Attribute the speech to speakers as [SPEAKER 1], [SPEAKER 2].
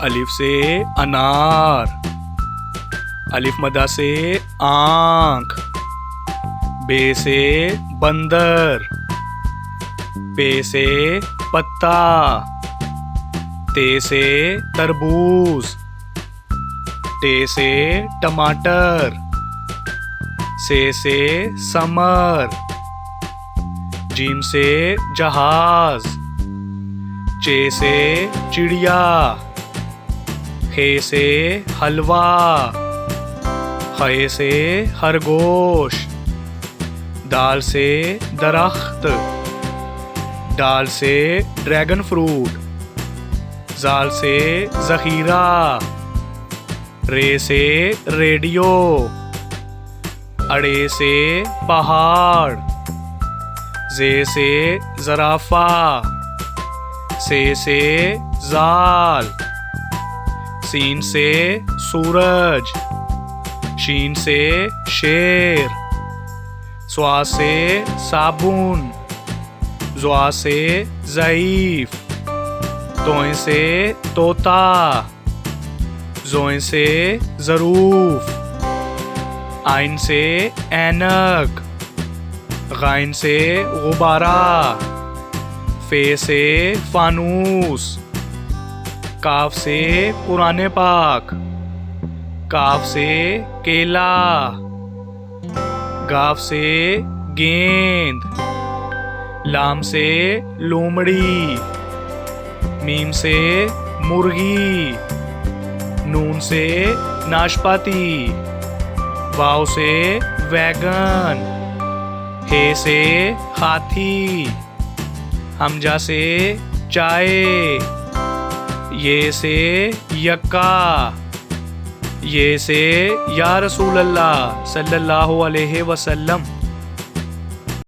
[SPEAKER 1] अलिफ से अनार, अलिफ मदा से आँख, बे से बंदर, पे से पत्ता, ते से तरबूज, टे से टमाटर, से समर, जीम से जहाज, चे से चिड़िया, खे से हलवा, खे से खरगोश, दाल से दरख्त, डाल से ड्रैगन फ्रूट, जाल से जखीरा, रे से रेडियो, अड़े से पहाड़, जे से जराफा, से जाल, सीन से सूरज, शीन से शेर, स्वा से साबुन, ज़्वा से ज़ईफ, तोय से तोता, ज़ोय से ज़रूफ, आइन से ऐनक, गाइन से गुब्बारा, फे से फानूस, काफ से कुरान पाक, काफ से केला, गाफ से गेंद, लाम से लोमड़ी, मीम से मुर्गी, नून से नाशपाती, वाव से वैगन, हे से हाथी, हमजा से चाय, ये से यक्का, ये से या रसूल अल्लाह सल्लल्लाहु अलैहि वसल्लम।